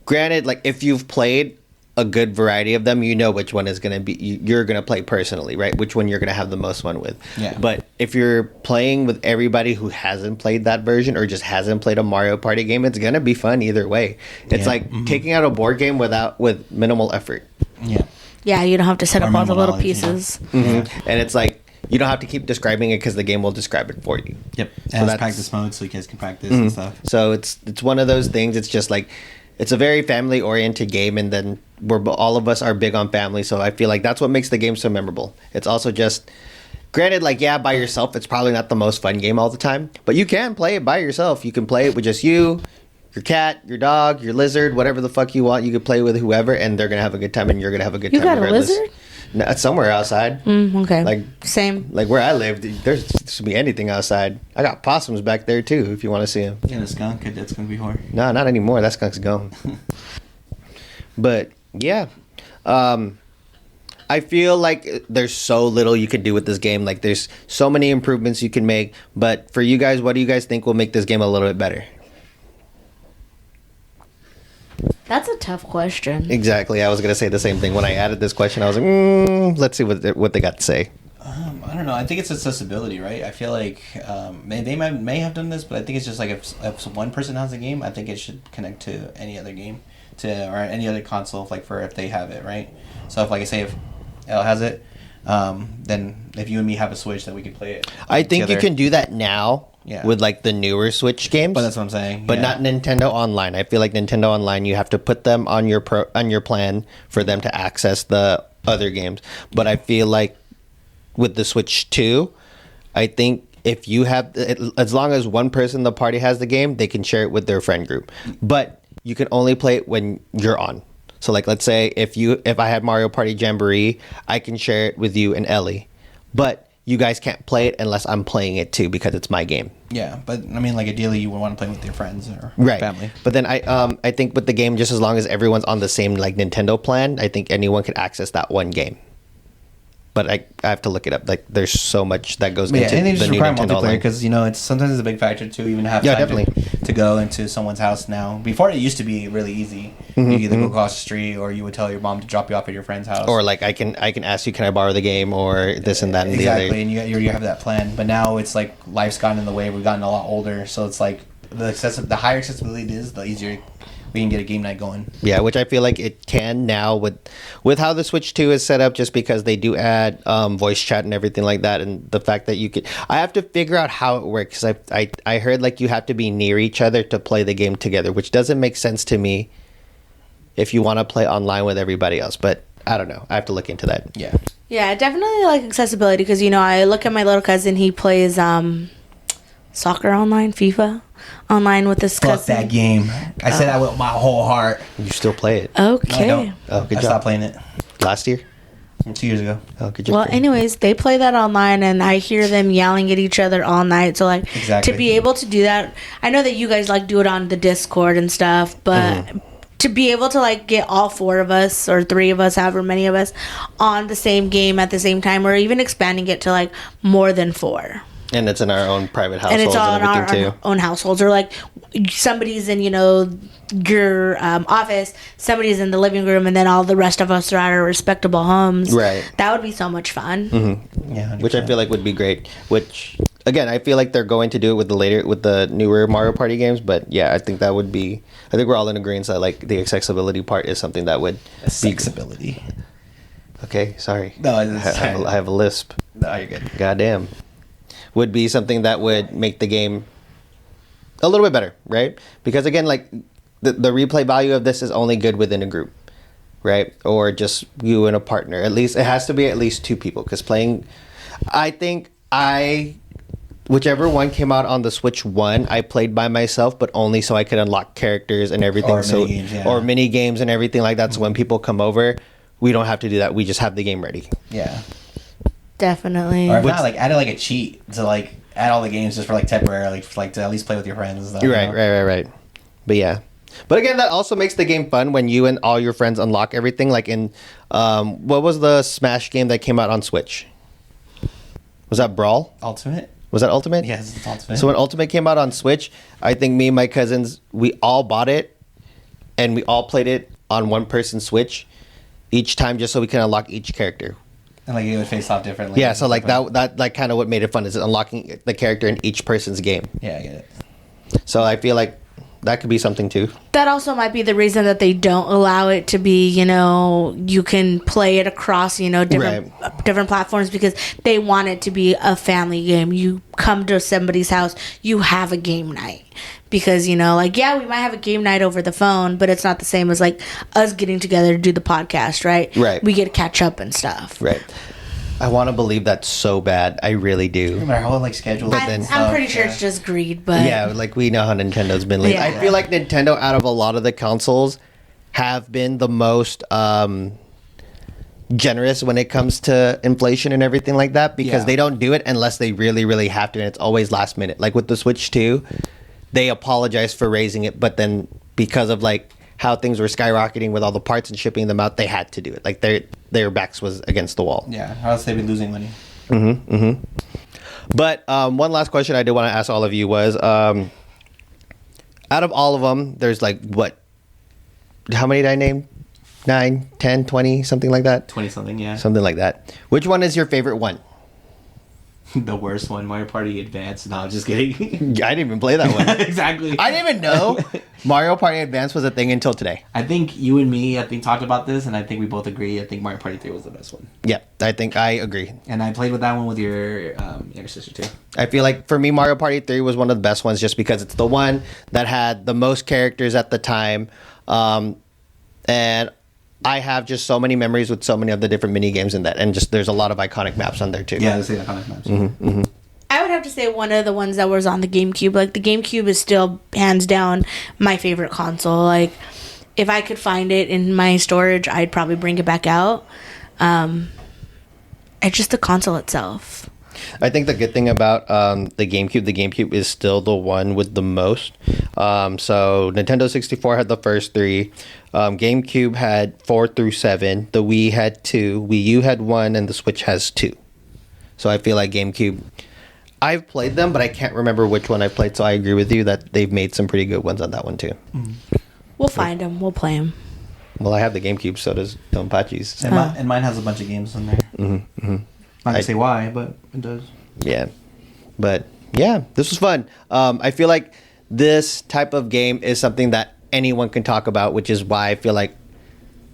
granted, like if you've played a good variety of them, you know which one is going to be you're going to play personally, right? Which one you're going to have the most fun with. Yeah. But if you're playing with everybody who hasn't played that version or just hasn't played a Mario Party game, it's going to be fun either way. It's like taking out a board game with minimal effort. Yeah. Yeah, you don't have to set Or up all the minimal little knowledge, pieces. And it's like you don't have to keep describing it because the game will describe it for you. Yep. So And that's it's practice mode, so you guys can practice and stuff. So it's one of those things. It's just like it's a very family oriented game, and then all of us are big on family. So I feel like that's what makes the game so memorable. It's also just, granted, like by yourself, it's probably not the most fun game all the time, but you can play it by yourself. You can play it with just you, your cat, your dog, your lizard, whatever the fuck you want. You can play with whoever, and they're gonna have a good time, and you're gonna have a good You time. got a lizard? No, it's somewhere outside. Okay. Like Same. Like where I live, there's should be anything outside. I got possums back there too, if you want to see them. Yeah, the skunk, that's going to be hard. No, not anymore. That skunk's gone. But yeah, I feel like there's so little you can do with this game. Like there's so many improvements you can make. But for you guys, what do you guys think will make this game a little bit better? That's a tough question. Exactly. I was gonna say the same thing when I added this question. I was like, let's see what they got to say. I don't know. I think it's accessibility, right? I feel like they may have done this, but I think it's just like if one person has a game, I think it should connect to any other game, or any other console, like for if they have it, right? So if, like I say, if L has it, then if you and me have a Switch, then we can play it. I think together. you can do that now. Yeah. With like the newer Switch games. But that's what I'm saying. But yeah. not Nintendo Online. I feel like Nintendo Online, you have to put them on your plan for them to access the other games. But I feel like with the Switch 2, I think if you have, as long as one person in the party has the game, they can share it with their friend group. But you can only play it when you're on. So like, let's say if I had Mario Party Jamboree, I can share it with you and Ellie. But you guys can't play it unless I'm playing it too, because it's my game. Yeah, but I mean, like ideally, you would want to play with your friends or right. family. But then I think with the game, just as long as everyone's on the same like Nintendo plan, I think anyone can access that one game. But I have to look it up. Like, there's so much that goes into and they the just new require Nintendo multiplayer Online. because it's sometimes a big factor to even have time definitely. to go into someone's house now. Before it used to be really easy. You either go across the street or you would tell your mom to drop you off at your friend's house. Or like I can ask you, can I borrow the game, or this and that and the other. Exactly, and you have that plan. But now it's like life's gotten in the way. We've gotten a lot older, so it's like the higher accessibility it is, the easier we can get a game night going. Yeah, which I feel like it can now with how the Switch 2 is set up, just because they do add voice chat and everything like that, and the fact that you could. I have to figure out how it works. I heard like you have to be near each other to play the game together, which doesn't make sense to me if you want to play online with everybody else. But I don't know. I have to look into that. Yeah. Yeah, definitely like accessibility because I look at my little cousin. He plays soccer online, FIFA online with his Fuck cousin. that game. I said that with my whole heart. You still play it? Okay. No, I don't. Oh, good I job. stopped playing it Last year? 2 years ago. Oh, good job. Well, anyways, they play that online, and I hear them yelling at each other all night. So, like, Exactly. to be able to do that, I know that you guys like do it on the Discord and stuff, but to be able to like get all four of us or three of us, however many of us, on the same game at the same time, or even expanding it to like more than four. And it's in our own private And households it's all in our everything too. own households, or like somebody's in your office, somebody's in the living room, and then all the rest of us are at our respectable homes. Right. That would be so much fun. Yeah. 100%. Which I feel like would be great. Which again, I feel like they're going to do it with the newer Mario Party games. But yeah, I think that would be. I think we're all in agreement that like the accessibility part is something that would accessibility. Okay, sorry. No, I it's have a lisp. No, you're good. Goddamn. Would be something that would make the game a little bit better, right? Because again, like the replay value of this is only good within a group, right? Or just you and a partner. At least it has to be at least two people. Because whichever one came out on the Switch 1, I played by myself, but only so I could unlock characters and everything. Or mini games and everything like that. So when people come over, we don't have to do that. We just have the game ready. Yeah. Definitely. Or if not, like added like a cheat to like add all the games just for like temporarily, like to at least play with your friends and stuff. Right. But yeah. But again, that also makes the game fun when you and all your friends unlock everything. Like in, what was the Smash game that came out on Switch? Was that Brawl? Ultimate? Was that Ultimate? Yes, it's Ultimate. So when Ultimate came out on Switch, I think me and my cousins, we all bought it, and we all played it on one person's Switch. each time just so we can unlock each character. And like it would face off differently. Yeah, so like that like kind of what made it fun is unlocking the character in each person's game. Yeah, I get it. So I feel like that could be something too. That also might be the reason that they don't allow it to be, you can play it across, different platforms, because they want it to be a family game. You come to somebody's house, you have a game night. Because, we might have a game night over the phone, but it's not the same as like us getting together to do the podcast, right? Right. We get to catch up and stuff. Right. I want to believe that's so bad. I really do. Our whole schedule. I'm pretty sure it's just greed, but yeah, like we know how Nintendo's been lately. Yeah. I feel like Nintendo, out of a lot of the consoles, have been the most generous when it comes to inflation and everything like that, because they don't do it unless they really, really have to, and it's always last minute. Like with the Switch 2, they apologized for raising it, but then because of like how things were skyrocketing with all the parts and shipping them out, they had to do it. Like their backs was against the wall. Yeah, or else they'd be losing money. But one last question I did want to ask all of you was, out of all of them, there's like what? How many did I name? 9, 10, 20, something like that? 20-something, yeah. Something like that. Which one is your favorite one? The worst one, Mario Party Advance. No, I'm just kidding. I didn't even play that one. Exactly. I didn't even know Mario Party Advance was a thing until today. I think you and me, talked about this, and I think we both agree. I think Mario Party 3 was the best one. Yeah, I think I agree. And I played with that one with your younger sister, too. I feel like for me, Mario Party 3 was one of the best ones just because it's the one that had the most characters at the time. And I have just so many memories with so many of the different mini games in that, and just there's a lot of iconic maps on there too. Yeah, there's iconic maps. I would have to say one of the ones that was on the GameCube. Like the GameCube is still hands down my favorite console. Like if I could find it in my storage, I'd probably bring it back out. It's just the console itself. I think the good thing about the GameCube is still the one with the most. So Nintendo 64 had the first 3. GameCube had 4 through 7. The Wii had 2. Wii U had 1, and the Switch has 2. So I feel like GameCube. I've played them, but I can't remember which one I played. So I agree with you that they've made some pretty good ones on that one too. We'll find them. We'll play them. Well, I have the GameCube, so does Don Pachi's. And mine has a bunch of games in there. Not gonna say why, but it does. Yeah, but yeah, this was fun. I feel like this type of game is something that anyone can talk about, which is why I feel like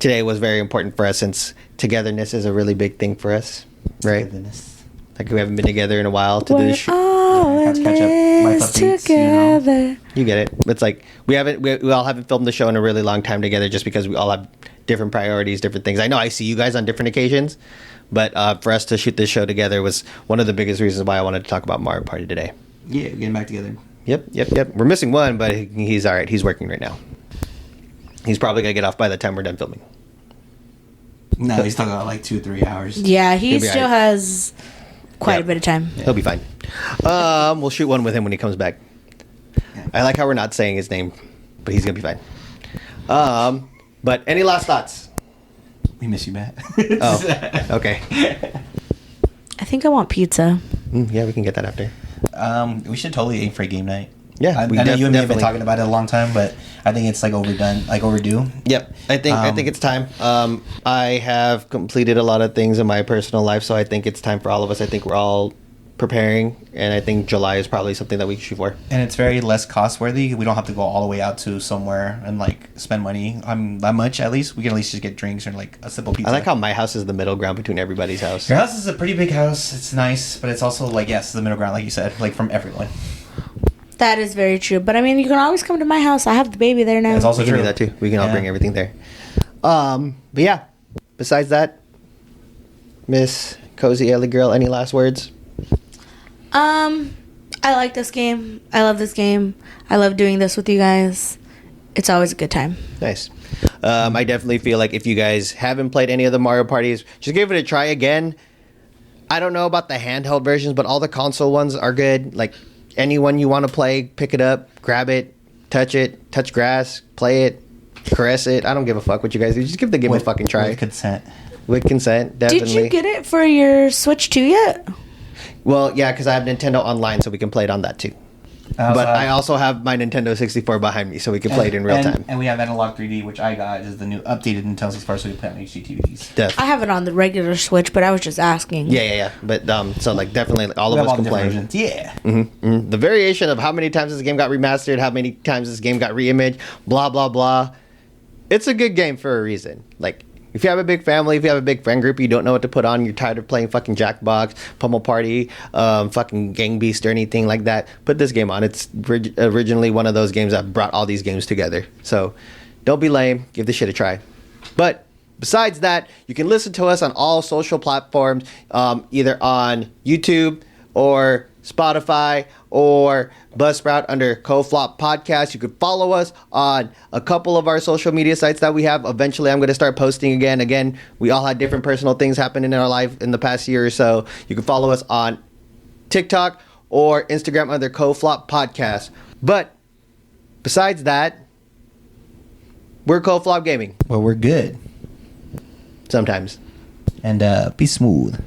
today was very important for us, since togetherness is a really big thing for us, right? Togetherness. Like we haven't been together in a while to do this shit. Have to catch up. Life updates, together. You get it. It's like we all haven't filmed the show in a really long time together, just because we all have different priorities, different things. I know I see you guys on different occasions, but for us to shoot this show together was one of the biggest reasons why I wanted to talk about Mario Party today. Yeah, getting back together. Yep. We're missing one, but he's all right. He's working right now. He's probably gonna get off by the time we're done filming. No, he's talking about like 2-3 hours. Yeah, he still right. has quite a bit of time. He'll be fine. We'll shoot one with him when he comes back. Yeah. I like how we're not saying his name, but he's gonna be fine. But any last thoughts? We miss you, Matt. Oh, okay. I think I want pizza. Yeah, we can get that after. We should totally aim for a game night. Yeah, I know you and me have been talking about it a long time, but I think it's like overdue. Yep, I think it's time. I have completed a lot of things in my personal life, so I think it's time for all of us. I think we're all preparing, and I think July is probably something that we should shoot for. And it's very less cost worthy. We don't have to go all the way out to somewhere and like spend money that much. At least we can at least just get drinks or like a simple pizza. I like how my house is the middle ground between everybody's house. Your house is a pretty big house. It's nice, but it's also like the middle ground, like you said, like from everyone. That is very true. But I mean, you can always come to my house. I have the baby there now. Yeah, it's also We can true do that too. We can all bring everything there. But yeah, besides that, Miss Cozy Ellie Girl, any last words? I like this game. I love this game. I love doing this with you guys. It's always a good time. Nice. I definitely feel like if you guys haven't played any of the Mario parties, just give it a try again. I don't know about the handheld versions, but all the console ones are good. Like, anyone you want to play, pick it up, grab it, touch grass, play it, caress it. I don't give a fuck what you guys do. Just give the game a fucking try. With consent. With consent, definitely. Did you get it for your Switch 2 yet? Well, yeah, because I have Nintendo Online, so we can play it on that too. But I also have my Nintendo 64 behind me, so we can play it in real time. And we have Analog 3D, which I got is the new updated Nintendo 64, so we play on HDTVs. I have it on the regular Switch, but I was just asking. Yeah. But so like definitely like, all of us can play. Versions. Yeah. The variation of how many times this game got remastered, how many times this game got reimaged, blah blah blah. It's a good game for a reason. Like, if you have a big family, if you have a big friend group, you don't know what to put on, you're tired of playing fucking Jackbox, Pummel Party, fucking Gang Beast or anything like that, put this game on. It's originally one of those games that brought all these games together. So don't be lame. Give this shit a try. But besides that, you can listen to us on all social platforms, either on YouTube or Spotify or Buzzsprout under Co-Flop Podcast. You could follow us on a couple of our social media sites that we have. Eventually, I'm going to start posting again. Again, we all had different personal things happen in our life in the past year or so. You can follow us on TikTok or Instagram under Co-Flop Podcast. But besides that, we're Co-Flop Gaming. Well, we're good. Sometimes. And be smooth.